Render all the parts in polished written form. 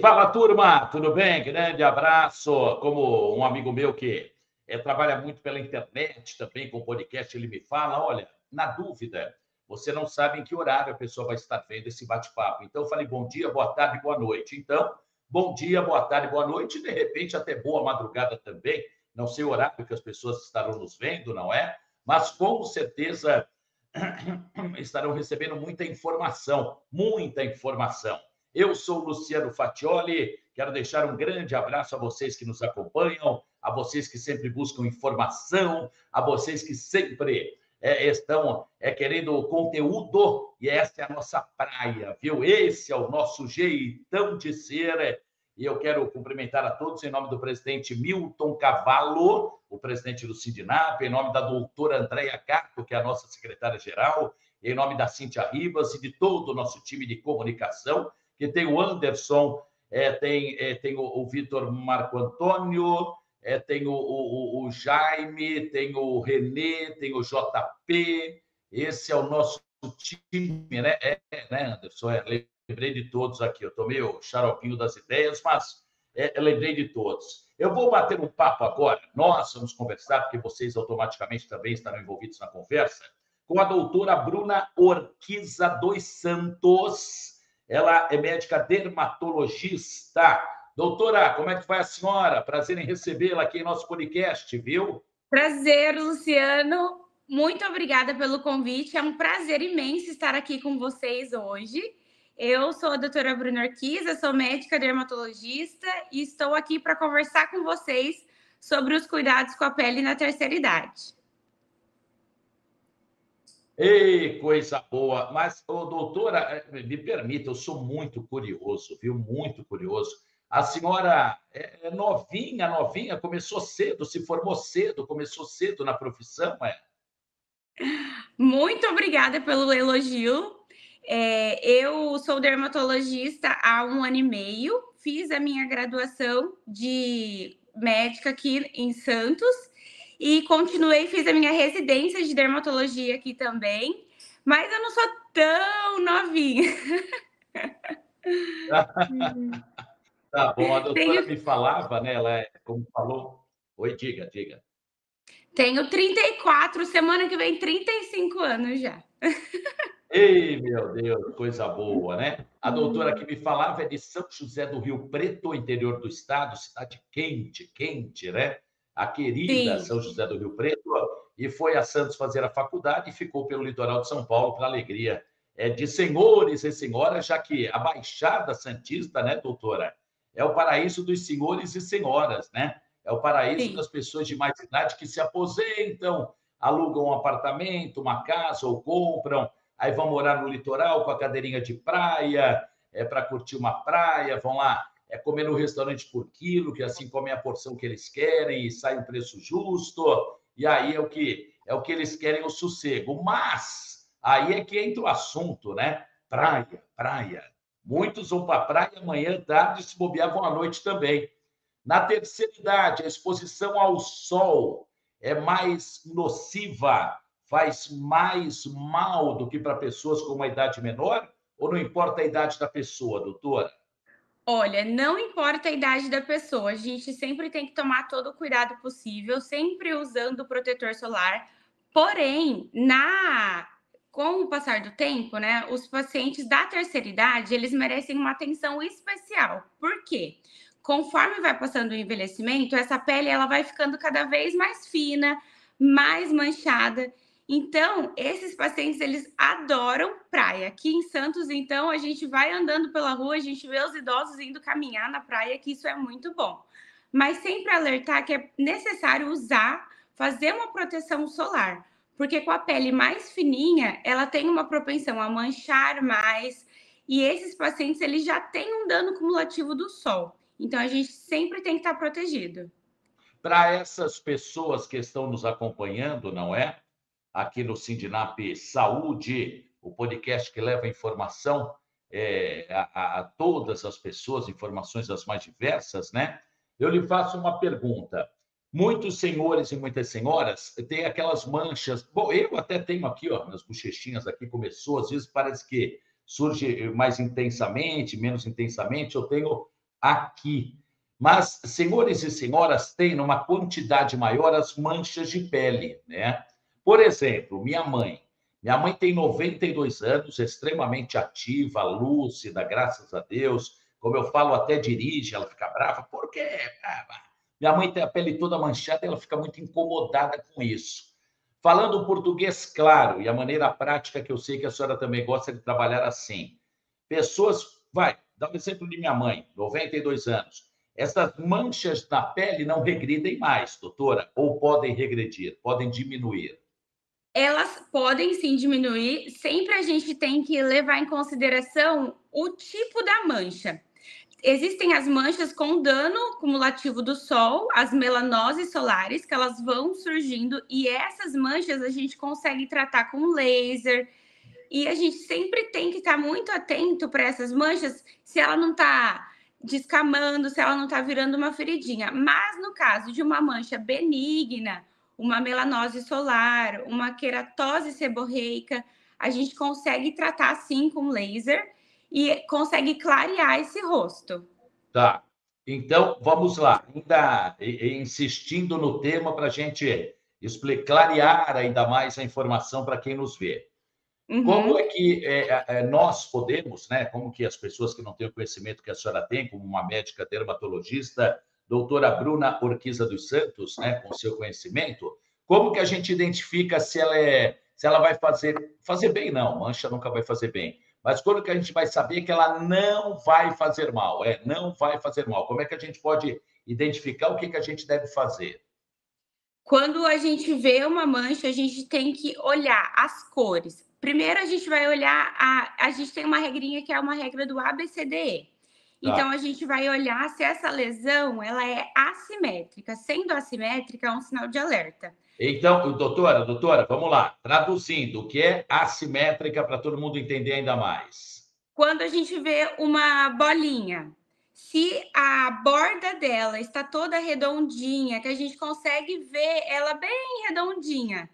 Fala, turma, tudo bem? Grande abraço. Como um amigo meu que trabalha muito pela internet também com podcast, ele me fala, olha, na dúvida, você não sabe em que horário a pessoa vai estar vendo esse bate-papo. Então, eu falei bom dia, boa tarde, boa noite. Então, bom dia, boa tarde, boa noite, e de repente até boa madrugada também. Não sei o horário que as pessoas estarão nos vendo, não é? Mas com certeza estarão recebendo muita informação, muita informação. Eu sou o Luciano Fatioli, quero deixar um grande abraço a vocês que nos acompanham, a vocês que sempre buscam informação, a vocês que sempre estão querendo conteúdo, e essa é a nossa praia, viu? Esse é o nosso jeitão de ser. E eu quero cumprimentar a todos em nome do presidente Milton Cavallo, o presidente do Sindinap, em nome da doutora Andréia Cato, que é a nossa secretária-geral, em nome da Cíntia Ribas e de todo o nosso time de comunicação, que tem o Anderson, tem o Vitor Marco Antônio, tem o Jaime, tem o Renê, tem o JP. Esse é o nosso time, né? Né, Anderson? Lembrei de todos aqui. Eu tomei o xaropinho das ideias, mas lembrei de todos. Eu vou bater um papo agora. Nós vamos conversar, porque vocês automaticamente também estarão envolvidos na conversa, com a doutora Bruna Orquiza dos Santos. Ela é médica dermatologista. Doutora, como é que vai a senhora? Prazer em recebê-la aqui em nosso podcast, viu? Prazer, Luciano. Muito obrigada pelo convite. É um prazer imenso estar aqui com vocês hoje. Eu sou a doutora Bruna Orquiza, sou médica dermatologista e estou aqui para conversar com vocês sobre os cuidados com a pele na terceira idade. Ei, coisa boa. Mas, doutora, me permita, eu sou muito curioso, viu? Muito curioso. A senhora é novinha, começou cedo, se formou cedo, começou cedo na profissão, é? Muito obrigada pelo elogio. Eu sou dermatologista há 1 ano e meio, fiz a minha graduação de médica aqui em Santos e fiz a minha residência de dermatologia aqui também, mas eu não sou tão novinha. Tá bom, a doutora Tenho, me falava, né? Ela, como falou. Oi, diga. tenho 34, semana que vem 35 anos já. Ei, meu Deus, coisa boa, né? A doutora que me falava é de São José do Rio Preto, interior do estado, cidade quente, né? A querida Sim. São José do Rio Preto, e foi a Santos fazer a faculdade e ficou pelo litoral de São Paulo, para alegria de senhores e senhoras, já que a Baixada Santista, né, doutora, é o paraíso dos senhores e senhoras, né? É o paraíso Sim. das pessoas de mais idade que se aposentam, alugam um apartamento, uma casa ou compram, aí vão morar no litoral com a cadeirinha de praia, para curtir uma praia, vão lá comer no restaurante por quilo, que assim comem a porção que eles querem e sai um preço justo, e aí é o que eles querem, o sossego. Mas aí é que entra o assunto, né? Praia. Muitos vão para a praia amanhã, tarde, se bobear, vão à noite também. Na terceira idade, a exposição ao sol é mais nociva, faz mais mal do que para pessoas com uma idade menor? Ou não importa a idade da pessoa, doutora? Olha, não importa a idade da pessoa, a gente sempre tem que tomar todo o cuidado possível, sempre usando o protetor solar. Porém, com o passar do tempo, né, os pacientes da terceira idade, eles merecem uma atenção especial. Por quê? Conforme vai passando o envelhecimento, essa pele ela vai ficando cada vez mais fina, mais manchada. Então, esses pacientes, eles adoram praia. Aqui em Santos, então, a gente vai andando pela rua, a gente vê os idosos indo caminhar na praia, que isso é muito bom. Mas sempre alertar que é necessário fazer uma proteção solar, porque com a pele mais fininha, ela tem uma propensão a manchar mais, e esses pacientes, eles já têm um dano cumulativo do sol. Então, a gente sempre tem que estar protegido. Para essas pessoas que estão nos acompanhando, não é? Aqui no Sindinap Saúde, o podcast que leva informação a todas as pessoas, informações das mais diversas, né? Eu lhe faço uma pergunta. Muitos senhores e muitas senhoras têm aquelas manchas. Bom, eu até tenho aqui, ó, nas bochechinhas aqui começou, às vezes parece que surge mais intensamente, menos intensamente. Eu tenho aqui. Mas, senhores e senhoras, tem numa quantidade maior as manchas de pele, né? Por exemplo, minha mãe. Minha mãe tem 92 anos, extremamente ativa, lúcida, graças a Deus. Como eu falo, até dirige, ela fica brava. Por quê? Minha mãe tem a pele toda manchada, ela fica muito incomodada com isso. Falando português claro e a maneira prática que eu sei que a senhora também gosta de trabalhar assim. Pessoas, vai, dá um exemplo de minha mãe, 92 anos. Essas manchas na pele não regridem mais, doutora, ou podem regredir, podem diminuir. Elas podem sim diminuir, sempre a gente tem que levar em consideração o tipo da mancha. Existem as manchas com dano cumulativo do sol, as melanoses solares, que elas vão surgindo, e essas manchas a gente consegue tratar com laser. E a gente sempre tem que estar muito atento para essas manchas, se ela não está descamando, se ela não está virando uma feridinha. Mas no caso de uma mancha benigna, uma melanose solar, uma queratose seborreica, a gente consegue tratar sim com laser e consegue clarear esse rosto. Tá. Então, vamos lá. Ainda insistindo no tema para a gente explicar, clarear ainda mais a informação para quem nos vê. Como Uhum. é que nós podemos, né? Como que as pessoas que não têm o conhecimento que a senhora tem, como uma médica dermatologista, doutora Bruna Orquiza dos Santos, né, com seu conhecimento, como que a gente identifica se ela vai fazer bem? Não, mancha nunca vai fazer bem. Mas quando que a gente vai saber que ela não vai fazer mal? Não vai fazer mal. Como é que a gente pode identificar o que que a gente deve fazer? Quando a gente vê uma mancha, a gente tem que olhar as cores. Primeiro, a gente vai olhar a gente tem uma regrinha que é uma regra do ABCDE. Então, Tá. a gente vai olhar se essa lesão ela é assimétrica. Sendo assimétrica, é um sinal de alerta. Então, doutora, vamos lá. Traduzindo, o que é assimétrica para todo mundo entender ainda mais? Quando a gente vê uma bolinha, se a borda dela está toda redondinha, que a gente consegue ver ela bem redondinha,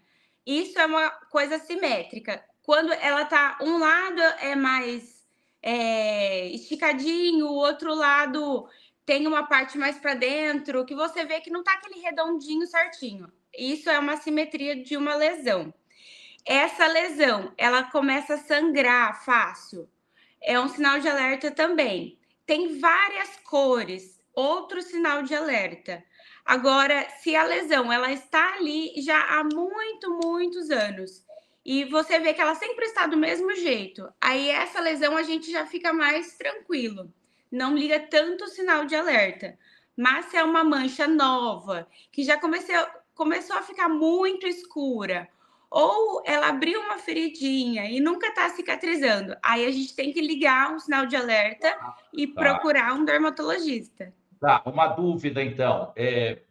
isso é uma coisa simétrica. Quando ela tá, um lado é mais esticadinho, o outro lado tem uma parte mais para dentro, que você vê que não tá aquele redondinho certinho. Isso é uma simetria de uma lesão. Essa lesão, ela começa a sangrar fácil, é um sinal de alerta também. Tem várias cores, outro sinal de alerta. Agora, se a lesão ela está ali já há muitos anos e você vê que ela sempre está do mesmo jeito, aí essa lesão a gente já fica mais tranquilo, não liga tanto o sinal de alerta. Mas se é uma mancha nova, que já começou a ficar muito escura, ou ela abriu uma feridinha e nunca está cicatrizando, aí a gente tem que ligar um sinal de alerta e Tá. procurar um dermatologista. Tá, uma dúvida então.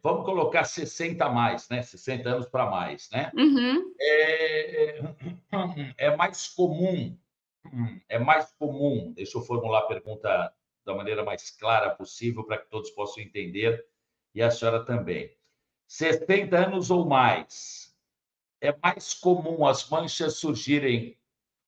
Vamos colocar 60 a mais, né? 60 anos para mais, né? Uhum. É, é mais comum, deixa eu formular a pergunta da maneira mais clara possível para que todos possam entender e a senhora também. 60 anos ou mais, é mais comum as manchas surgirem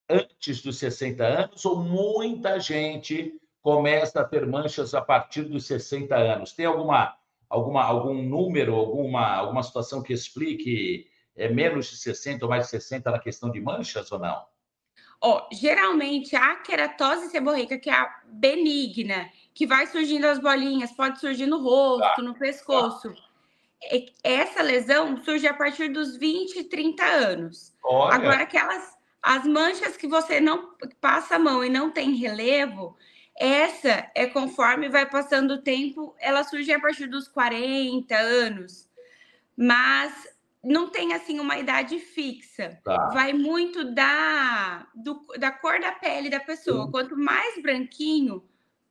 antes dos 60 anos ou muita gente começa a ter manchas a partir dos 60 anos? Tem algum número, alguma situação que explique menos de 60 ou mais de 60 na questão de manchas ou não? Ó, geralmente a queratose seborreica, que é a benigna, que vai surgindo as bolinhas, pode surgir no Tá, rosto, no tá. pescoço. Essa lesão surge a partir dos 20, 30 anos. Olha, Agora, as manchas que você não passa a mão e não tem relevo, essa é conforme vai passando o tempo, ela surge a partir dos 40 anos, mas não tem assim uma idade fixa. tá. Vai muito da cor da pele da pessoa. Quanto mais branquinho,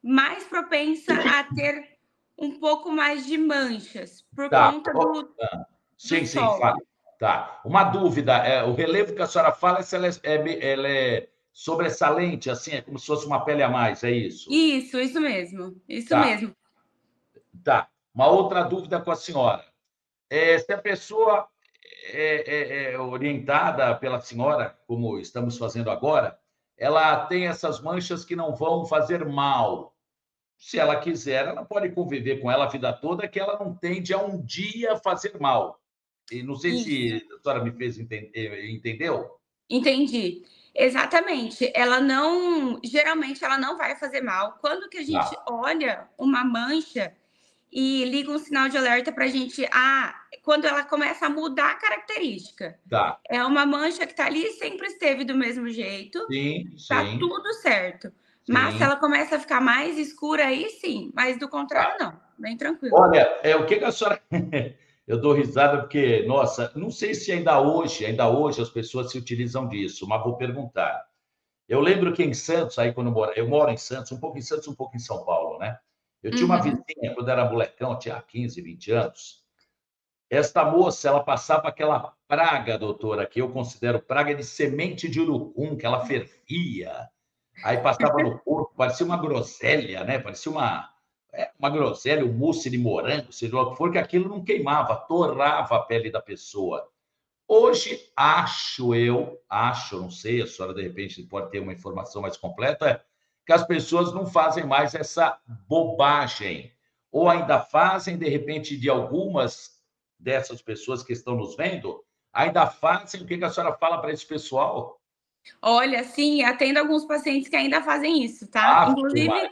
mais propensa a ter um pouco mais de manchas, por Tá. conta Ó, do sim, sim, sol. fale. Tá. Uma dúvida, o relevo que a senhora fala, se ela é sobressalente, assim, é como se fosse uma pele a mais, é isso? Isso mesmo, isso Tá, mesmo. tá. Uma outra dúvida com a senhora. Se a pessoa é orientada pela senhora, como estamos fazendo agora, ela tem essas manchas que não vão fazer mal. se ela quiser, ela pode conviver com ela a vida toda, que ela não tende a um dia fazer mal. E não sei Isso. se a senhora me fez entendeu? Entendi. Exatamente. Ela não geralmente ela não vai fazer mal. Quando que a Tá, gente olha uma mancha e liga um sinal de alerta para a gente, quando ela começa a mudar a característica. tá. É uma mancha que está ali e sempre esteve do mesmo jeito, Sim, tá sim, tudo certo. Mas se sim. ela começa a ficar mais escura, aí sim, mas do contrário Tá. não, bem tranquilo. Olha, o que que a senhora eu dou risada porque, nossa, não sei se ainda hoje as pessoas se utilizam disso, mas vou perguntar. Eu lembro que em Santos, aí quando eu moro em Santos, um pouco em Santos, um pouco em São Paulo, né? Eu tinha uma Uhum. vizinha, quando era molecão, tinha 15, 20 anos. Esta moça, ela passava aquela praga, doutora, que eu considero praga de semente de urucum, que ela fervia, aí passava no corpo, parecia uma groselha, né? Parecia uma groselha, um mousse de morango, seja lá o que for, que aquilo não queimava, torrava a pele da pessoa. Hoje, acho, não sei, a senhora de repente pode ter uma informação mais completa, que as pessoas não fazem mais essa bobagem. Ou ainda fazem, de repente, de algumas dessas pessoas que estão nos vendo, ainda fazem o que a senhora fala para esse pessoal? Olha, sim, atendo alguns pacientes que ainda fazem isso, tá? Ave Inclusive Maria.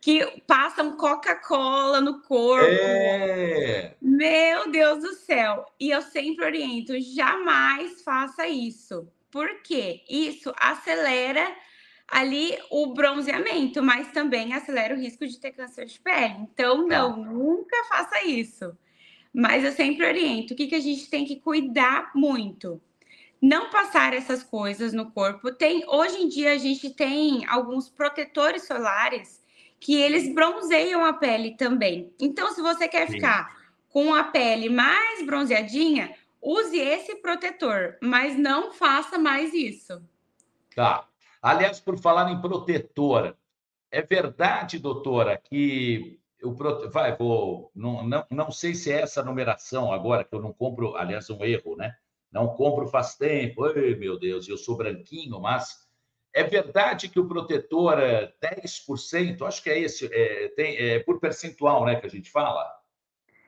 que passam Coca-Cola no corpo. É, Meu Deus do céu! E eu sempre oriento, jamais faça isso. Por quê? Isso acelera ali o bronzeamento, mas também acelera o risco de ter câncer de pele. Então, tá, não, nunca faça isso. Mas eu sempre oriento, o que a gente tem que cuidar muito? Não passar essas coisas no corpo. Hoje em dia a gente tem alguns protetores solares que eles bronzeiam a pele também. Então, se você quer sim, ficar com a pele mais bronzeadinha, use esse protetor, mas não faça mais isso. tá. Aliás, por falar em protetor, é verdade, doutora, que não sei se é essa numeração agora, que eu não compro, aliás, um erro, né? Não compro faz tempo, ai meu Deus, eu sou branquinho, mas é verdade que o protetor é 10%, acho que é esse, é por percentual, né, que a gente fala?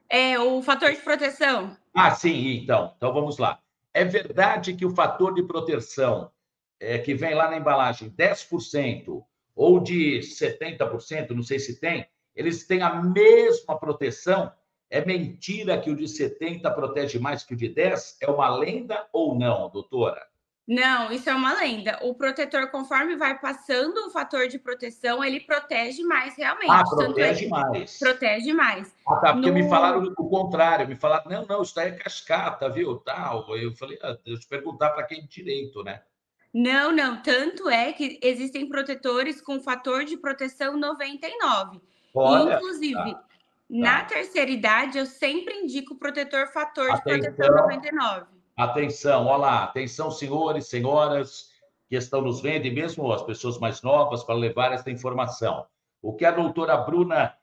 É o fator de proteção. Ah, sim, então vamos lá. É verdade que o fator de proteção que vem lá na embalagem, 10% ou de 70%, não sei se tem, eles têm a mesma proteção? É mentira que o de 70 protege mais que o de 10? É uma lenda ou não, doutora? Não, isso é uma lenda. O protetor, conforme vai passando o fator de proteção, ele protege mais Ah, realmente. Tanto é protege que mais. protege mais. Ah, tá, porque me falaram No o contrário, me falaram, não, não, isso daí é cascata, viu, tal. Eu falei, deixa eu perguntar para quem direito, né? Não, não. Tanto é que existem protetores com fator de proteção 99. E, Olha, inclusive, tá, na tá. terceira idade, eu sempre indico o protetor fator de proteção Atenção, 99. atenção, olha lá, atenção, senhores, senhoras que estão nos vendo, e mesmo as pessoas mais novas, para levar esta informação. O que a doutora Bruna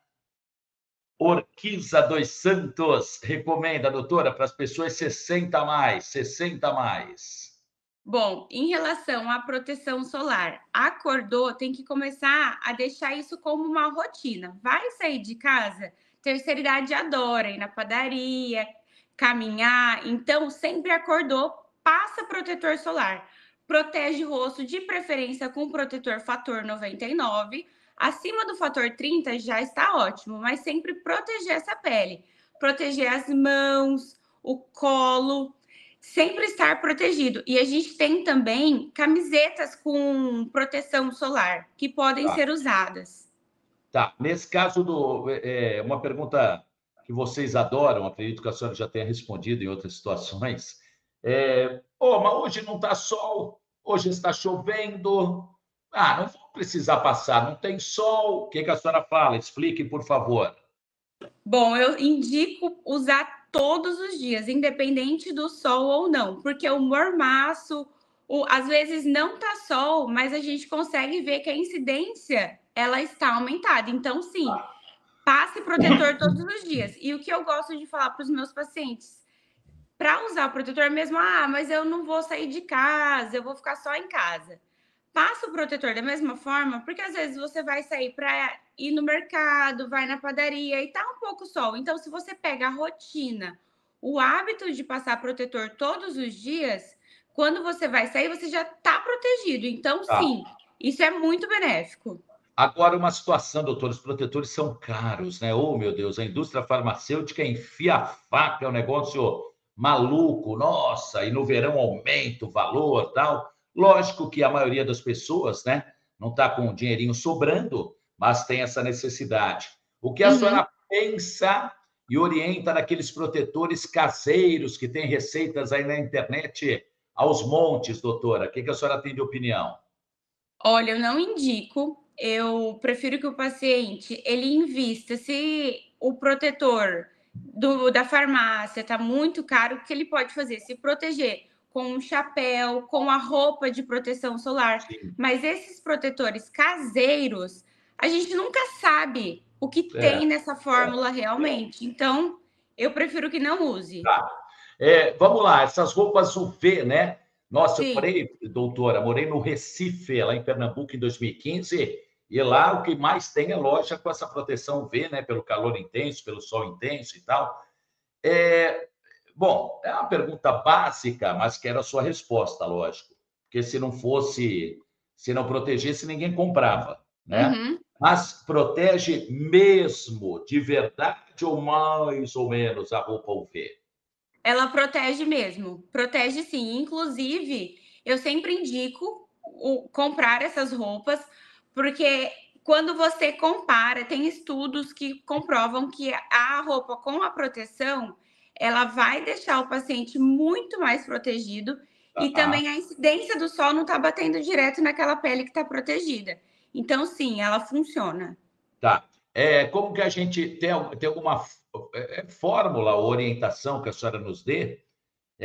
Orquiza dos Santos recomenda, doutora, para as pessoas 60 a mais, 60 a mais? Bom, em relação à proteção solar, acordou, tem que começar a deixar isso como uma rotina. Vai sair de casa? Terceira idade adora ir na padaria, caminhar. Então, sempre acordou, passa protetor solar. Protege o rosto, de preferência com protetor fator 99. Acima do fator 30 já está ótimo, mas sempre proteger essa pele. Proteger as mãos, o colo, sempre estar protegido. E a gente tem também camisetas com proteção solar que podem Tá, ser usadas. tá. Nesse caso, uma pergunta que vocês adoram, acredito que a senhora já tenha respondido em outras situações. Mas hoje não está sol, hoje está chovendo. Ah, não vou precisar passar, não tem sol. O que que a senhora fala? Explique, por favor. Bom, eu indico usar todos os dias, independente do sol ou não, porque o mormaço, às vezes não tá sol, mas a gente consegue ver que a incidência ela está aumentada. Então, sim, passe protetor todos os dias. E o que eu gosto de falar para os meus pacientes, para usar o protetor mesmo, mas eu não vou sair de casa, eu vou ficar só em casa. Passa o protetor da mesma forma, porque às vezes você vai sair para ir no mercado, vai na padaria e tá um pouco sol. Então, se você pega a rotina, o hábito de passar protetor todos os dias, quando você vai sair, você já tá protegido. Então, Tá. sim, isso é muito benéfico. Agora, uma situação, doutor, os protetores são caros, né? Oh, meu Deus, a indústria farmacêutica enfia a faca, é um negócio maluco, nossa, e no verão aumenta o valor, tal. Lógico que a maioria das pessoas, né, não está com o dinheirinho sobrando, mas tem essa necessidade. O que a Uhum. senhora pensa e orienta daqueles protetores caseiros que tem receitas aí na internet aos montes, doutora? O que a senhora tem de opinião? Olha, eu não indico. Eu prefiro que o paciente ele invista. Se o protetor da farmácia está muito caro, o que ele pode fazer? Se proteger com um chapéu, com a roupa de proteção solar. Sim. Mas esses protetores caseiros, a gente nunca sabe o que É, tem nessa fórmula realmente. Então, eu prefiro que não use. tá. Vamos lá, essas roupas UV, né? Nossa, eu Sim. morei, doutora, morei no Recife, lá em Pernambuco, em 2015, e lá o que mais tem é loja com essa proteção UV, né? Pelo calor intenso, pelo sol intenso e tal. É, bom, é uma pergunta básica, mas quero a sua resposta, lógico. Porque se não fosse, se não protegesse, ninguém comprava, né? Uhum. Mas protege mesmo, de verdade, ou mais ou menos a roupa UV? Ela protege mesmo, protege sim. Inclusive, eu sempre indico comprar essas roupas, porque quando você compara, tem estudos que comprovam que a roupa com a proteção, ela vai deixar o paciente muito mais protegido e Tá. também a incidência do sol não está batendo direto naquela pele que está protegida. Então, sim, ela funciona. Tá. Como que a gente tem alguma fórmula ou orientação que a senhora nos dê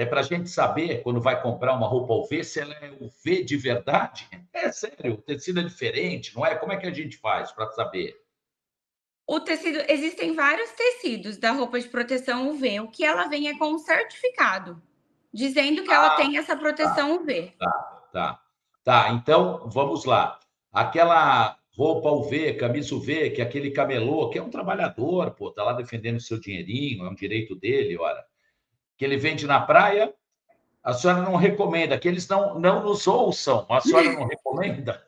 para a gente saber, quando vai comprar uma roupa UV, se ela é UV de verdade? É sério, o tecido é diferente, não é? Como é que a gente faz para saber? O tecido, existem vários tecidos da roupa de proteção UV. O que ela vem é com um certificado, dizendo que ela Ah, tem essa tá, proteção UV. tá. Tá, então vamos lá. Aquela roupa UV, camisa UV, que aquele camelô, que é um trabalhador, pô, tá lá defendendo o seu dinheirinho, é um direito dele, ora, que ele vende na praia. A senhora não recomenda, que eles não nos ouçam. A senhora não recomenda?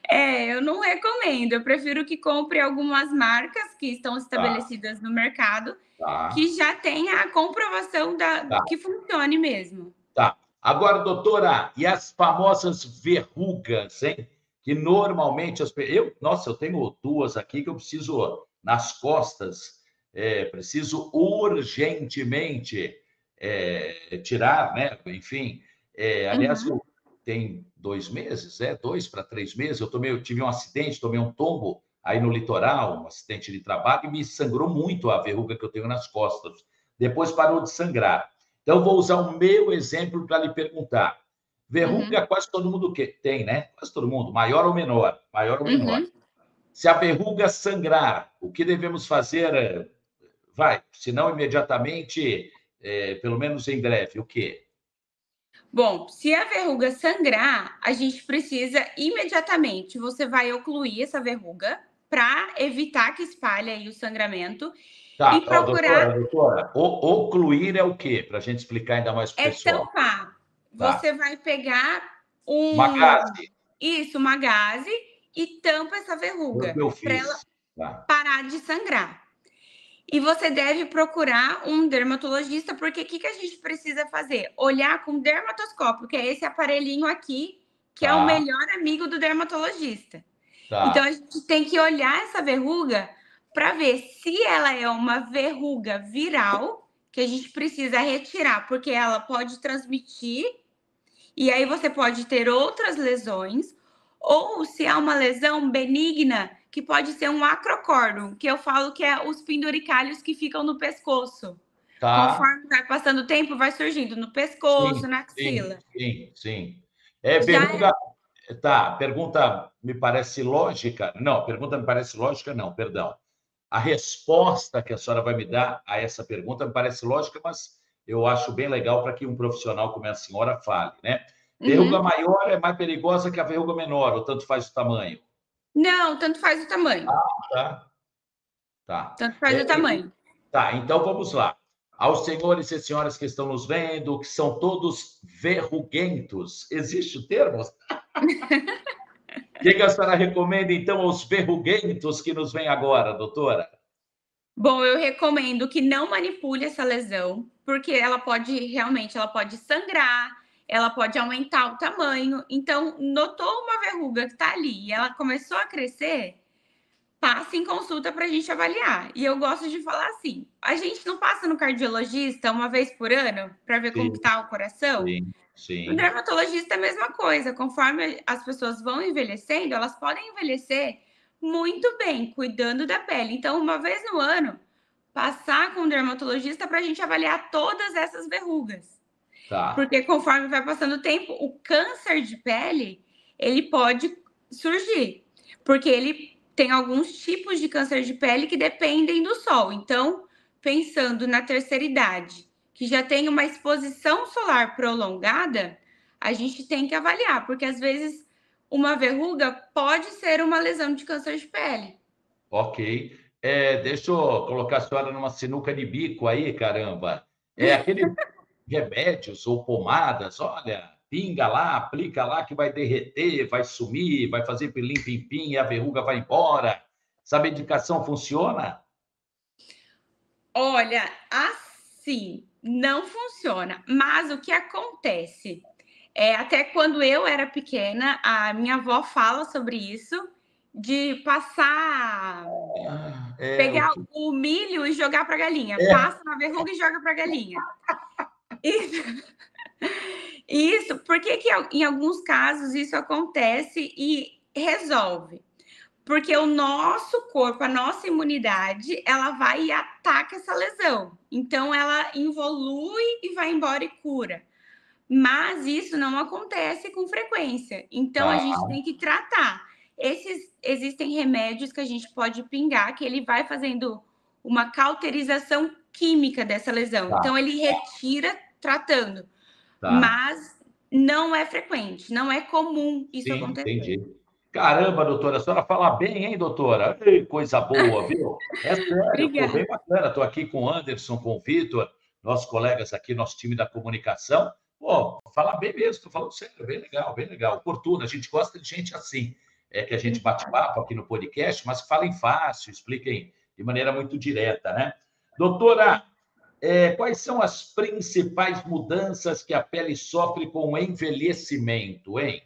Eu não recomendo. Eu prefiro que compre algumas marcas que estão Tá, estabelecidas no mercado, tá, que já tenha a comprovação tá, que funcione mesmo. tá. Agora, doutora, e as famosas verrugas, hein? Que normalmente nossa, eu tenho duas aqui que eu preciso nas costas, preciso urgentemente tirar, né? Enfim, aliás, Uhum. tem 2 meses, 2 para 3 meses, eu tive um acidente, tomei um tombo aí no litoral, um acidente de trabalho, e me sangrou muito a verruga que eu tenho nas costas. Depois parou de sangrar. Então, vou usar o meu exemplo para lhe perguntar. Uhum. Verruga quase todo mundo tem, né? Quase todo mundo, maior ou menor, maior ou menor. Uhum. Se a verruga sangrar, o que devemos fazer? Vai, se não imediatamente, pelo menos em breve, o quê? Bom, se a verruga sangrar, a gente precisa imediatamente, você vai ocluir essa verruga para evitar que espalhe aí o sangramento e Tá, ó, procurar doutora, ocluir é o quê? Para a gente explicar ainda mais para o pessoal. tampar. Tá. Você vai pegar Uma gaze, uma gaze e tampa essa foi o verruga que eu para ela fiz. Tá. parar de sangrar. E você deve procurar um dermatologista, porque o que a gente precisa fazer? Olhar com dermatoscópio, que é esse aparelhinho aqui, que é o Tá, melhor amigo do dermatologista. Então, a tá. gente tem que olhar essa verruga para ver se ela é uma verruga viral, que a gente precisa retirar, porque ela pode transmitir, e aí você pode ter outras lesões, ou se é uma lesão benigna, que pode ser um acrocórdon, que eu falo que é os penduricalhos que ficam no pescoço. Tá. Conforme vai passando o tempo, vai surgindo no Sim, pescoço, na sim, axila. sim, sim. Já Verruga. Tá, pergunta me parece lógica. Não, pergunta me parece lógica, não, perdão. A resposta que a senhora vai me dar a essa pergunta me parece lógica, mas eu acho bem legal para que um profissional como a senhora fale, né? Verruga Uhum. maior é mais perigosa que a verruga menor, ou tanto faz o tamanho? Não, tanto faz o tamanho. Tá, tá. Tanto faz o tamanho. Tá, então vamos lá. Aos senhores e senhoras que estão nos vendo, que são todos verruguentos, existe o termo? O que a senhora recomenda, então, aos verruguentos que nos vêm agora, doutora? Bom, eu recomendo que não manipule essa lesão, porque ela pode realmente, ela pode sangrar, ela pode aumentar o tamanho. Então, notou uma verruga que está ali e ela começou a crescer, passe em consulta para a gente avaliar. E eu gosto de falar assim: a gente não passa no cardiologista uma vez por ano para ver como Sim, está o coração? sim, No sim. dermatologista é a mesma coisa. Conforme as pessoas vão envelhecendo, elas podem envelhecer muito bem, cuidando da pele. Então, uma vez no ano, passar com o dermatologista para a gente avaliar todas essas verrugas. Tá, Porque conforme vai passando o tempo, o câncer de pele, ele pode surgir. Porque ele tem alguns tipos de câncer de pele que dependem do sol. Então, pensando na terceira idade, que já tem uma exposição solar prolongada, a gente tem que avaliar, porque às vezes uma verruga pode ser uma lesão de câncer de pele. ok. Deixa eu colocar a senhora numa sinuca de bico aí, caramba. Aqueles remédios ou pomadas, olha, pinga lá, aplica lá que vai derreter, vai sumir, vai fazer pilim-pim-pim e a verruga vai embora. Essa medicação funciona? Olha, assim, não funciona. Mas o que acontece? Até quando eu era pequena, a minha avó fala sobre isso, de passar, O pegar que o milho e jogar para a galinha. é? Passa na verruga e joga para a galinha. Isso, isso, por que que em alguns casos isso acontece e resolve? Porque o nosso corpo, a nossa imunidade, ela vai e ataca essa lesão. Então, ela evolui e vai embora e cura. Mas isso não acontece com frequência. Então, a Tá, gente tem que tratar. Existem remédios que a gente pode pingar, que ele vai fazendo uma cauterização química dessa lesão. tá, Então, ele retira tratando. tá. Mas não é frequente, não é comum isso Sim, acontecer. entendi. Caramba, doutora, a senhora fala bem, hein, doutora? Ei, coisa boa, viu? É sério, pô, bem Obrigada. bacana. Estou aqui com o Anderson, com o Vitor, nossos colegas aqui, nosso time da comunicação. Pô, fala bem mesmo, estou falando sério, bem legal, bem legal. Oportuno, a gente gosta de gente assim, que a gente bate papo aqui no podcast, mas que falem fácil, expliquem de maneira muito direta, né? Doutora, quais são as principais mudanças que a pele sofre com o envelhecimento, hein?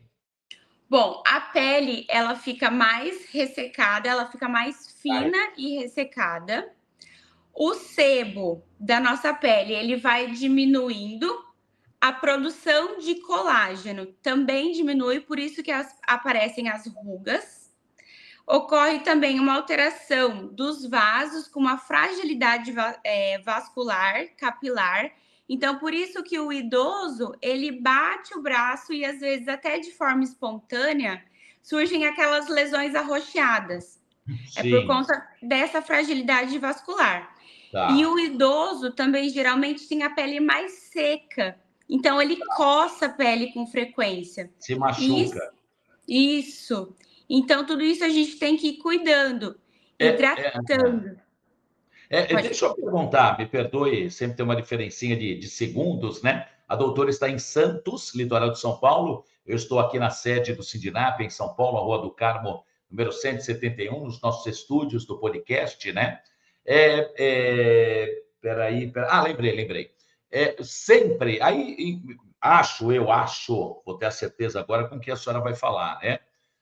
Bom, a pele ela fica mais ressecada, ela fica mais Ai, fina e ressecada. O sebo da nossa pele ele vai diminuindo. A produção de colágeno também diminui, por isso que aparecem as rugas. Ocorre também uma alteração dos vasos com uma fragilidade vascular, capilar. Então, por isso que o idoso, ele bate o braço e às vezes até de forma espontânea, surgem aquelas lesões arroxeadas. É por sim, conta dessa fragilidade vascular. E tá. o idoso também geralmente tem a pele mais seca. Então, ele coça a pele com frequência. Se E machuca. isso. Então, tudo isso a gente tem que ir cuidando, É, é, hidratando. Pode deixa eu perguntar, me perdoe, sempre tem uma diferencinha de segundos, né? A doutora está em Santos, litoral de São Paulo. Eu estou aqui na sede do Sindinap, em São Paulo, a Rua do Carmo, número 171, nos nossos estúdios do podcast, né? Lembrei. Sempre, acho, vou ter a certeza agora com o que a senhora vai falar, né?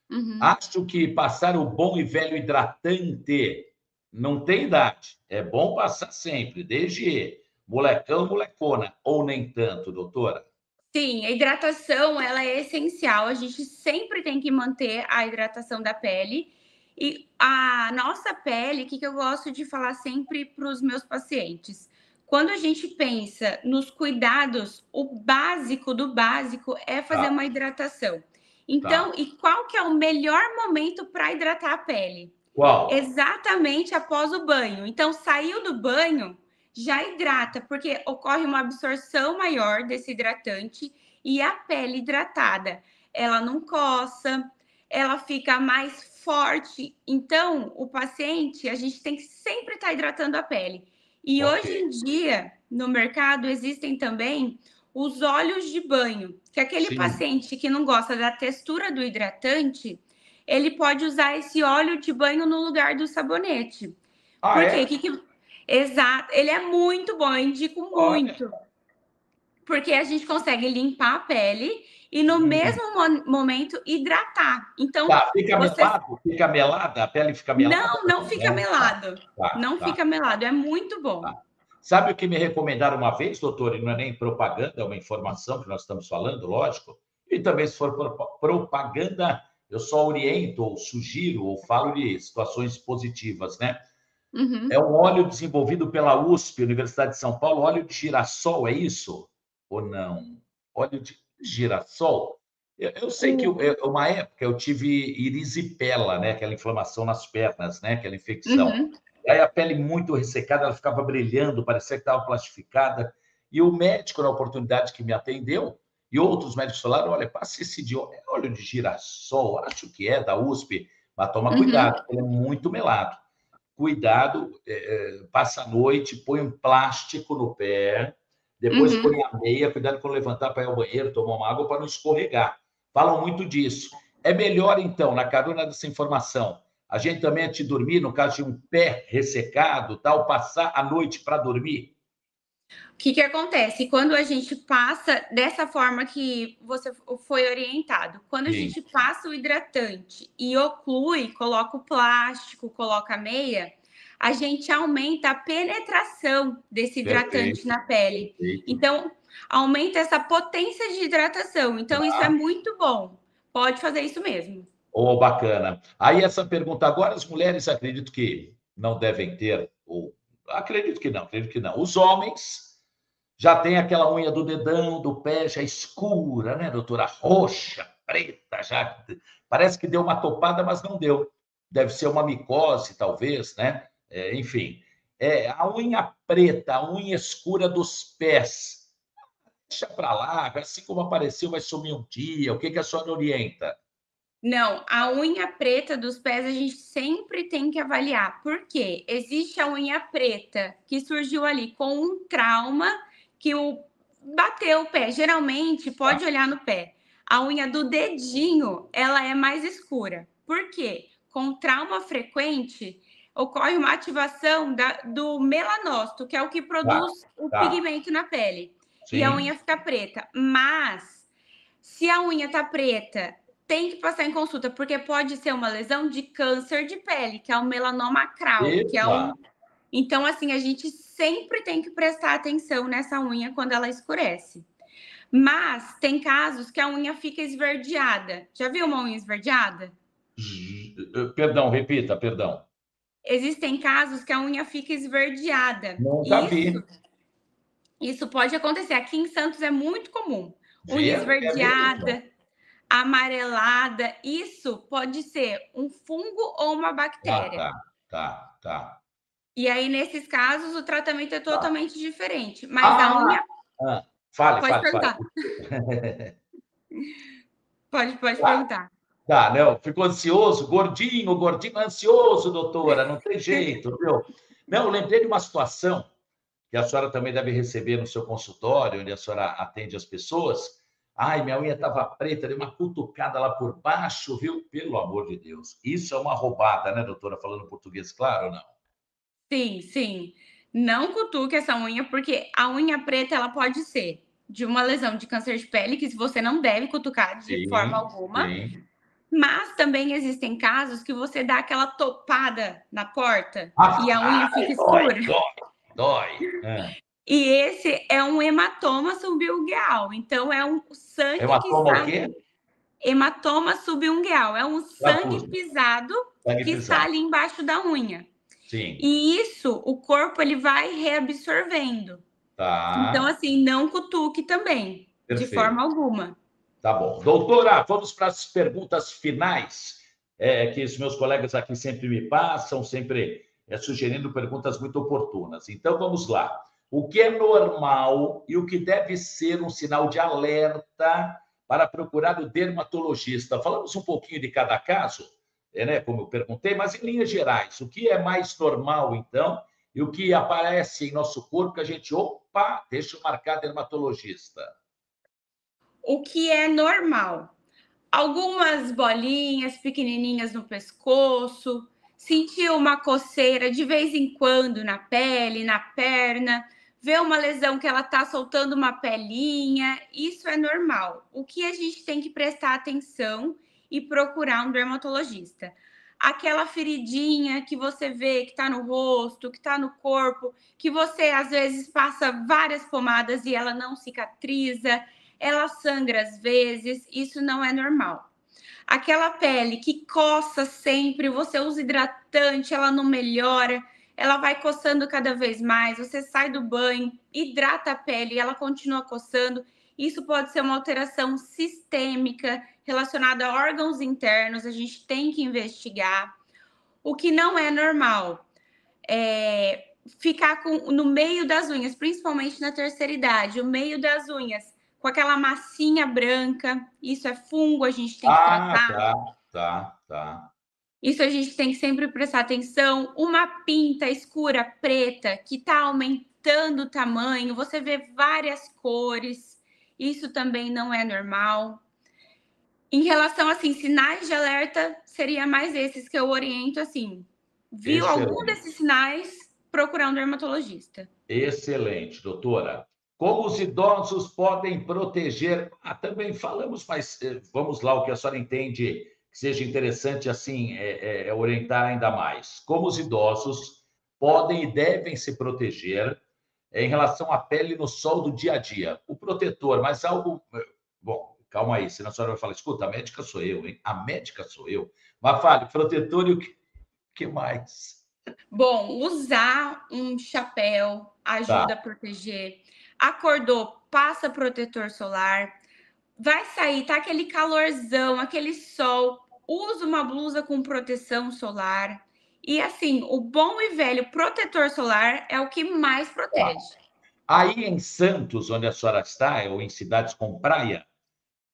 Uhum. Acho que passar o bom e velho hidratante não tem idade. É bom passar sempre, desde molecão, molecona, ou nem tanto, doutora? Sim, a hidratação ela é essencial. A gente sempre tem que manter a hidratação da pele. E a nossa pele, o que eu gosto de falar sempre para os meus pacientes? Quando a gente pensa nos cuidados, o básico do básico é fazer Tá, uma hidratação. Então, tá. e qual que é o melhor momento para hidratar a pele? Qual? Exatamente após o banho. Então, saiu do banho, já hidrata, porque ocorre uma absorção maior desse hidratante e a pele hidratada, ela não coça, ela fica mais forte. Então, o paciente, a gente tem que sempre estar hidratando a pele. E Ok. hoje em dia, no mercado, existem também os óleos de banho, que aquele Sim. paciente que não gosta da textura do hidratante, ele pode usar esse óleo de banho no lugar do sabonete. Ah, Por quê? é? Exato, ele é muito bom, eu indico Olha. muito, porque a gente consegue limpar a pele e no Hum. mesmo momento hidratar. Então, Tá, fica você melado? Fica melada? A pele fica melada? não fica Não. Tá, melado. tá, Não tá. fica melado, é muito bom. Tá. Sabe o que me recomendaram uma vez, doutor? E não é nem propaganda, é uma informação que nós estamos falando, lógico. E também, se for propaganda, eu só oriento, ou sugiro, ou falo de situações positivas, né? É Uhum. um óleo desenvolvido pela USP, Universidade de São Paulo, óleo de girassol, é isso? Ou não? Óleo de girassol? Eu sei que uma época eu tive erisipela, né? Aquela inflamação nas pernas, né? Aquela infecção. Uhum. E aí a pele muito ressecada, ela ficava brilhando, parecia que estava plastificada. E o médico, na oportunidade que me atendeu, e outros médicos falaram: olha, passa esse de óleo de girassol, acho que é da USP, mas toma Uhum. cuidado, ele é muito melado. Cuidado, passa a noite, põe um plástico no pé, depois põe Uhum. a meia, cuidado quando levantar para ir ao banheiro, tomar uma água para não escorregar. Falam muito disso. É melhor, então, na carona dessa informação, a gente também, antes de dormir, no caso de um pé ressecado, tal, passar a noite para dormir? O que acontece? Quando a gente passa dessa forma que você foi orientado, quando a Sim, gente passa o hidratante e oclui, coloca o plástico, coloca a meia, a gente aumenta a penetração desse hidratante perfeito, na pele. perfeito. Então, aumenta essa potência de hidratação. Então, isso é Tá. muito bom. Pode fazer isso mesmo. Oh, bacana. Aí essa pergunta agora, as mulheres acredito que não devem ter, ou acredito que não, acredito que não. Os homens já têm aquela unha do dedão, do pé já escura, né, doutora? Roxa, preta, já parece que deu uma topada, mas não deu. Deve ser uma micose, talvez, né? Enfim, a unha preta, a unha escura dos pés, deixa para lá, assim como apareceu, vai sumir um dia. O que que a senhora orienta? Não, a unha preta dos pés a gente sempre tem que avaliar. Por quê? Existe a unha preta que surgiu ali com um trauma que o bateu o pé. Geralmente, Tá. pode olhar no pé. A unha do dedinho, ela é mais escura. Por quê? Com trauma frequente, ocorre uma ativação do melanócito, que é o que Tá, produz o tá. pigmento na pele. E a Sim. unha fica preta. Mas se a unha tá preta, tem que passar em consulta, porque pode ser uma lesão de câncer de pele, que é o melanoma acral, que é Epa! um. Então, assim, a gente sempre tem que prestar atenção nessa unha quando ela escurece. Mas tem casos que a unha fica esverdeada. Já viu uma unha esverdeada? Perdão, repita, perdão. Existem casos que a unha fica esverdeada. Nunca Isso, vi. isso pode acontecer. Aqui em Santos é muito comum. Unha Ver é mesmo? esverdeada, amarelada, isso pode ser um fungo ou uma Ah, bactéria. tá, tá, tá, E aí, nesses casos, o tratamento é tá. totalmente diferente. Mas a Ah! unha. Hã. Fale, Pode fale, fale. perguntar. Pode Tá, perguntar. tá, não, ficou ansioso, gordinho, gordinho ansioso, doutora, não tem jeito, viu? Não, eu lembrei de uma situação que a senhora também deve receber no seu consultório, onde a senhora atende as pessoas. Ai, minha unha estava preta, dei uma cutucada lá por baixo, viu? Pelo amor de Deus. Isso é uma roubada, né, doutora? Falando português, claro ou não? Sim, sim. Não cutuque essa unha, porque a unha preta ela pode ser de uma lesão de câncer de pele, que você não deve cutucar de forma Sim, alguma. sim. Mas também existem casos que você dá aquela topada na porta Ah, e a unha ai, fica dói, escura. dói, dói. E esse é um hematoma subungueal. Então, é um sangue que Hematoma o está. quê? Hematoma subungueal. É um sangue Traduz. pisado Sangue que está pisado. ali embaixo da unha. Sim. E isso, o corpo ele vai reabsorvendo. Então, Tá, assim, não cutuque também, de forma perfeito. alguma. Tá bom. Doutora, vamos para as perguntas finais, que os meus colegas aqui sempre me passam, sempre sugerindo perguntas muito oportunas. Então, vamos lá. O que é normal e o que deve ser um sinal de alerta para procurar o dermatologista. Falamos um pouquinho de cada caso, né, como eu perguntei, mas em linhas gerais, o que é mais normal, então, e o que aparece em nosso corpo que a gente, opa, deixa eu marcar dermatologista. O que é normal? Algumas bolinhas pequenininhas no pescoço, sentir uma coceira de vez em quando na pele, na perna, ver uma lesão que ela tá soltando uma pelinha, isso é normal. O que a gente tem que prestar atenção e procurar um dermatologista? Aquela feridinha que você vê que tá no rosto, que tá no corpo, que você às vezes passa várias pomadas e ela não cicatriza, ela sangra às vezes, isso não é normal. Aquela pele que coça sempre, você usa hidratante, ela não melhora, ela vai coçando cada vez mais, você sai do banho, hidrata a pele e ela continua coçando. Isso pode ser uma alteração sistêmica relacionada a órgãos internos, a gente tem que investigar. O que não é normal é ficar no meio das unhas, principalmente na terceira idade, o meio das unhas, com aquela massinha branca, isso é fungo, a gente tem que Ah, tratar. tá. Isso a gente tem que sempre prestar atenção. Uma pinta escura, preta, que está aumentando o tamanho, você vê várias cores, isso também não é normal. Em relação, assim, sinais de alerta, seria mais esses que eu oriento, assim. Viu algum Excelente. desses sinais, procurar um dermatologista. Excelente, doutora. Como os idosos podem proteger? Ah, também falamos, mas vamos lá, o que a senhora entende que seja interessante assim orientar ainda mais. Como os idosos podem e devem se proteger em relação à pele no sol do dia a dia? O protetor, mas algo. Bom, calma aí, senão a senhora vai falar: escuta, a médica sou eu, hein? A médica sou eu. Mas fale, protetor e o que mais? Bom, usar um chapéu Tá. ajuda a proteger. Acordou, passa protetor solar. Vai sair, tá aquele calorzão, aquele sol. Usa uma blusa com proteção solar. E assim, o bom e velho protetor solar é o que mais Tá. protege. Aí em Santos, onde a senhora está, ou em cidades com praia,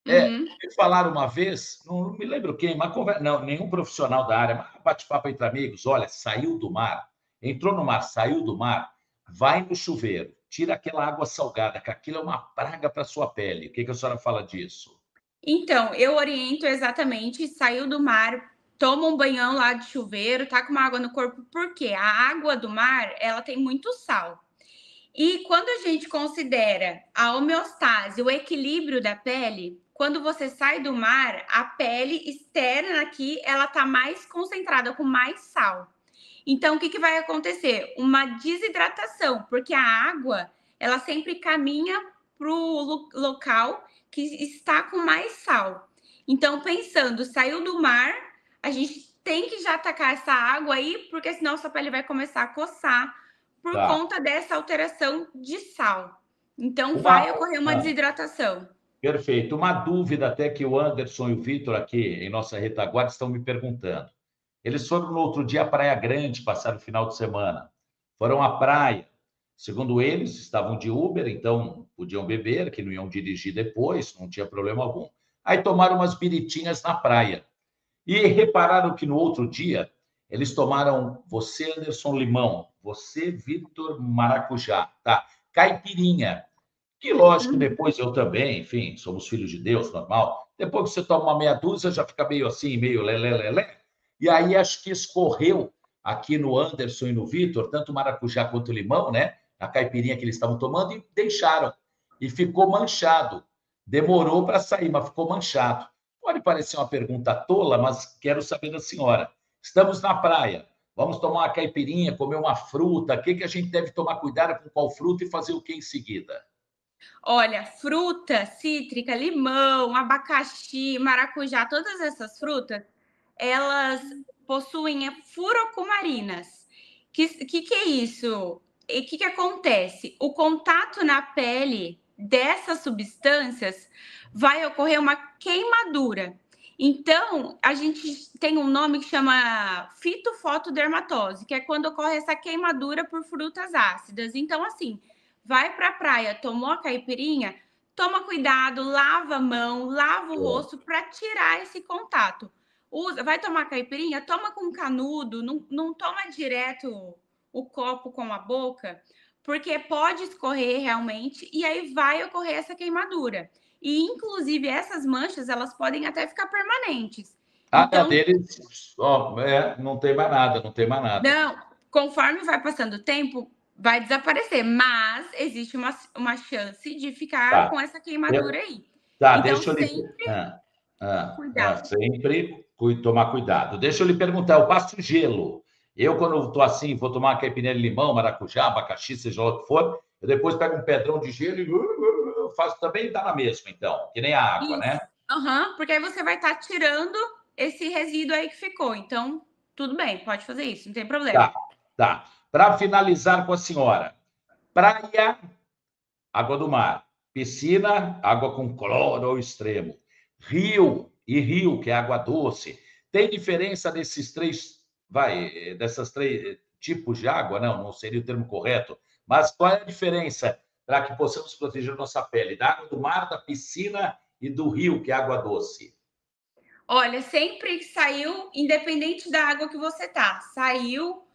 Uhum. me falaram uma vez, não me lembro quem, mas não, nenhum profissional da área, mas bate-papo entre amigos, olha, saiu do mar, entrou no mar, saiu do mar, vai no chuveiro, tira aquela água salgada, que aquilo é uma praga para a sua pele. O que a senhora fala disso? Então, eu oriento exatamente, saiu do mar, toma um banhão lá de chuveiro, tá com uma água no corpo, porque a água do mar, ela tem muito sal. E quando a gente considera a homeostase, o equilíbrio da pele, quando você sai do mar, a pele externa aqui, ela tá mais concentrada com mais sal. Então, o que, que vai acontecer? Uma desidratação, porque a água, ela sempre caminha para o local que está com mais sal. Então, pensando, saiu do mar, a gente tem que já atacar essa água aí, porque senão sua pele vai começar a coçar por Tá. conta dessa alteração de sal. Então, Uma, vai ocorrer uma desidratação. perfeito. Uma dúvida até que o Anderson e o Vitor aqui em nossa retaguarda estão me perguntando. Eles foram no outro dia à Praia Grande, passaram o final de semana. Foram à praia. Segundo eles, estavam de Uber, então podiam beber, que não iam dirigir depois, não tinha problema algum. Aí tomaram umas biritinhas na praia. E repararam que no outro dia, eles tomaram você, Anderson Limão, você, Vitor Maracujá, tá? Caipirinha. Que lógico, Uhum. depois eu também, enfim, somos filhos de Deus, normal. Depois que você toma uma meia dúzia, já fica meio assim, meio lelé. E aí acho que escorreu aqui no Anderson e no Vitor, tanto maracujá quanto limão, né? A caipirinha que eles estavam tomando e deixaram. E ficou manchado. Demorou para sair, mas ficou manchado. Pode parecer uma pergunta tola, mas quero saber da senhora. Estamos na praia, vamos tomar uma caipirinha, comer uma fruta. O que, que a gente deve tomar cuidado com qual fruta e fazer o que em seguida? Olha, fruta cítrica, limão, abacaxi, maracujá, todas essas frutas, elas possuem furocumarinas. Que é isso? E o que acontece? O contato na pele dessas substâncias vai ocorrer uma queimadura. Então, a gente tem um nome que chama fitofotodermatose, que é quando ocorre essa queimadura por frutas ácidas. Então, assim, vai para a praia, tomou a caipirinha, toma cuidado, lava a mão, lava o Boa. rosto para tirar esse contato. Vai tomar caipirinha? Toma com canudo, não toma direto o copo com a boca, porque pode escorrer realmente e aí vai ocorrer essa queimadura. E, inclusive, essas manchas, elas podem até ficar permanentes. A Então, deles, ó, não tem mais nada, não tem mais nada. não, conforme vai passando o tempo, vai desaparecer, mas existe uma chance de ficar Tá. com essa queimadura aí. Tá, Então, deixa eu lhe. sempre cuidado. Sempre tomar cuidado. Deixa eu lhe perguntar, eu passo gelo. Eu, quando estou assim, vou tomar uma caipirinha de limão, maracujá, abacaxi, seja lá o que for, eu depois pego um pedrão de gelo e faço também, dá na mesma, então, que nem a água, Isso. né? Aham, porque aí você vai estar tirando esse resíduo aí que ficou. Então, tudo bem, pode fazer isso, não tem problema. Tá, tá. Para finalizar com a senhora, praia, água do mar. Piscina, água com cloro ao extremo. Rio e rio, que é água doce. Tem diferença desses três, dessas três tipos de água? Não seria o termo correto. Mas qual é a diferença para que possamos proteger nossa pele? Da água do mar, da piscina e do rio, que é água doce. Olha, sempre que saiu, independente da água que você tá, saiu,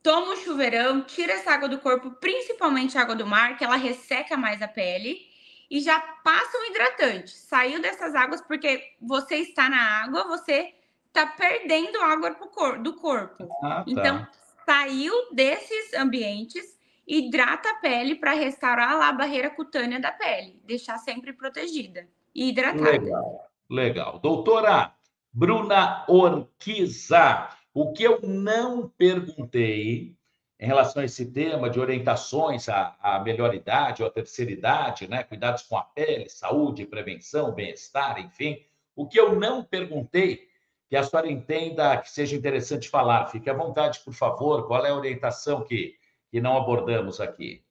toma um chuveirão, tira essa água do corpo, principalmente a água do mar, que ela resseca mais a pele, e já passa um hidratante. Saiu dessas águas porque você está na água, você está perdendo água do corpo. Ah, Então, tá. saiu desses ambientes, hidrata a pele para restaurar lá a barreira cutânea da pele, deixar sempre protegida e hidratada. Legal, legal. Doutora Bruna Orquiza, o que eu não perguntei em relação a esse tema de orientações à melhor idade ou à terceira idade, né? Cuidados com a pele, saúde, prevenção, bem-estar, enfim. O que eu não perguntei, que a senhora entenda que seja interessante falar, fique à vontade, por favor, qual é a orientação que não abordamos aqui?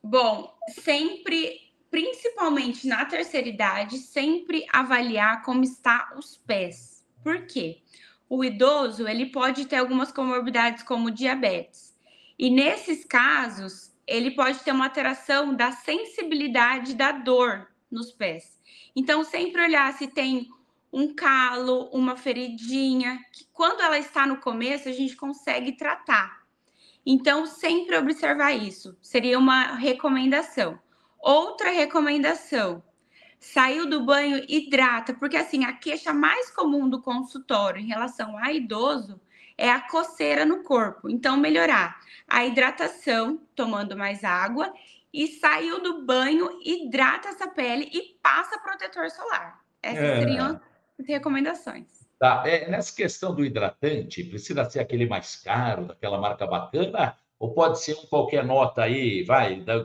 Bom, sempre, principalmente na terceira idade, sempre avaliar como está os pés. Por quê? O idoso, ele pode ter algumas comorbidades como diabetes. E nesses casos, ele pode ter uma alteração da sensibilidade da dor nos pés. Então, sempre olhar se tem um calo, uma feridinha, que quando ela está no começo, a gente consegue tratar. Então, sempre observar isso. Seria uma recomendação. Outra recomendação: saiu do banho, hidrata, porque assim, a queixa mais comum do consultório em relação a idoso é a coceira no corpo. Então, melhorar a hidratação, tomando mais água, e saiu do banho, hidrata essa pele e passa protetor solar. Essas seriam as recomendações. Tá. Nessa questão do hidratante, precisa ser aquele mais caro, daquela marca bacana, ou pode ser um qualquer nota aí,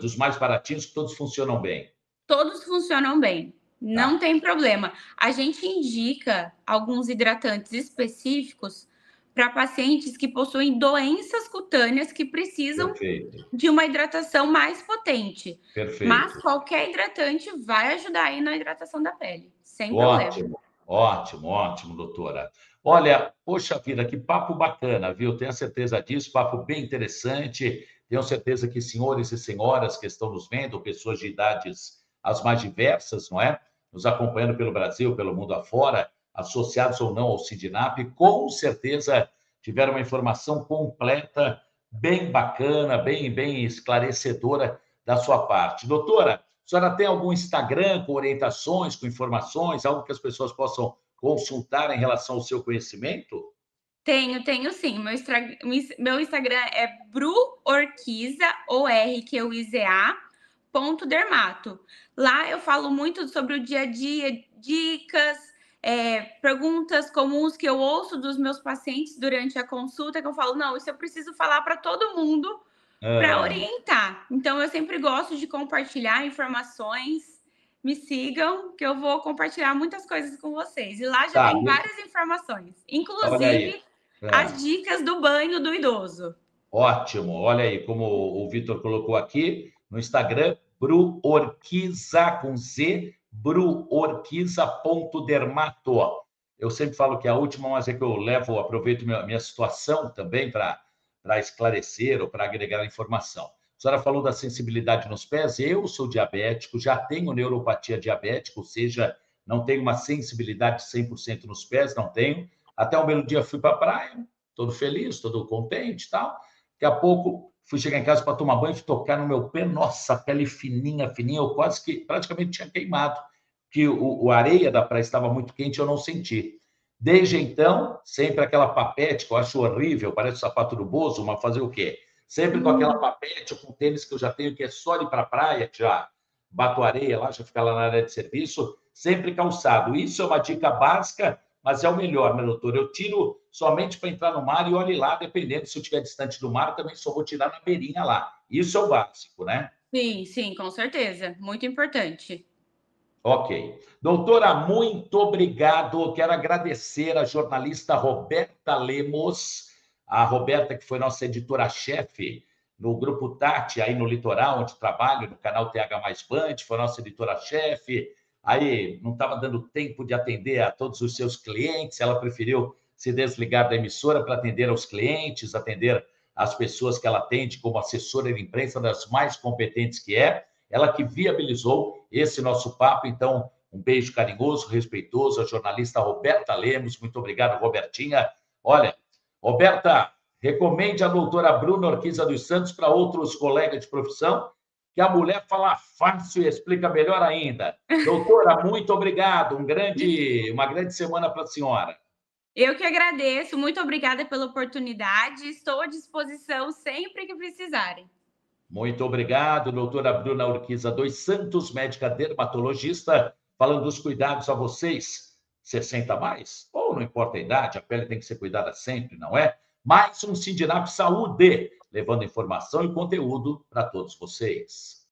dos mais baratinhos, que todos funcionam bem? Todos funcionam bem, não Tá, tem problema. A gente indica alguns hidratantes específicos para pacientes que possuem doenças cutâneas que precisam perfeito, de uma hidratação mais potente. Mas perfeito. qualquer hidratante vai ajudar aí na hidratação da pele, sem problema. Ótimo, ótimo, ótimo, doutora. Olha, poxa vida, que papo bacana, viu? Tenho certeza disso, papo bem interessante. Tenho certeza que senhores e senhoras que estão nos vendo, pessoas de idades as mais diversas, não é? Nos acompanhando pelo Brasil, pelo mundo afora, associados ou não ao Sidinap, com certeza tiveram uma informação completa, bem bacana, bem esclarecedora da sua parte. Doutora, a senhora tem algum Instagram com orientações, com informações, algo que as pessoas possam consultar em relação ao seu conhecimento? Tenho sim. Meu Instagram é bruorquiza, O-R-Q-I-Z-A, ponto dermato. Lá eu falo muito sobre o dia a dia, dicas, perguntas comuns que eu ouço dos meus pacientes durante a consulta, que eu falo, não, isso eu preciso falar para todo mundo para Ah, orientar. Então, eu sempre gosto de compartilhar informações. Me sigam, que eu vou compartilhar muitas coisas com vocês. E lá já tá, tem várias informações, olha aí. inclusive Ah, as dicas do banho do idoso. ótimo, olha aí, como o Vitor colocou aqui no Instagram, Bruorquiza com Z, bruorquiza.dermato. Eu sempre falo que é a última, mas é que eu aproveito minha situação também para esclarecer ou para agregar informação. senhora falou da sensibilidade nos pés. Eu sou diabético, já tenho neuropatia diabética, ou seja, não tenho uma sensibilidade 100% nos pés, não tenho. Até um belo dia fui para a praia, todo feliz, todo contente e tal. Daqui a pouco fui chegar em casa para tomar banho, fui tocar no meu pé, nossa, pele fininha, fininha, eu quase que praticamente tinha queimado, que a areia da praia estava muito quente, eu não senti. Desde então, sempre aquela papete, que eu acho horrível, parece o sapato do Bozo, mas fazer o quê? Sempre com aquela papete, com o tênis que eu já tenho, que é só ir para a praia, que já bato areia lá, já fica lá na área de serviço, sempre calçado. Isso é uma dica básica, mas é o melhor, meu doutor. Eu tiro somente para entrar no mar e olhe lá, dependendo, se eu estiver distante do mar, também só vou tirar na beirinha lá. Isso é o básico, né? Sim, sim, com certeza. Muito importante. Ok. Doutora, muito obrigado. Quero agradecer a jornalista Roberta Lemos, a Roberta, que foi nossa editora-chefe no Grupo Tati, aí no Litoral, onde trabalho, no canal TH Mais Band, foi nossa editora-chefe. Aí não estava dando tempo de atender a todos os seus clientes, ela preferiu se desligar da emissora para atender aos clientes, atender as pessoas que ela atende como assessora de imprensa, das mais competentes que é. Ela que viabilizou esse nosso papo. Então, um beijo carinhoso, respeitoso à jornalista Roberta Lemos. Muito obrigado, Robertinha. Olha, Roberta, recomende a doutora Bruna Orquiza dos Santos para outros colegas de profissão, que a mulher fala fácil e explica melhor ainda. Doutora, muito obrigado. Uma grande semana para a senhora. Eu que agradeço. Muito obrigada pela oportunidade. Estou à disposição sempre que precisarem. Muito obrigado, doutora Bruna Urquiza dos Santos, médica dermatologista, falando dos cuidados a vocês, 60 a mais, ou não importa a idade, a pele tem que ser cuidada sempre, não é? Mais um Sindinap Saúde, levando informação e conteúdo para todos vocês.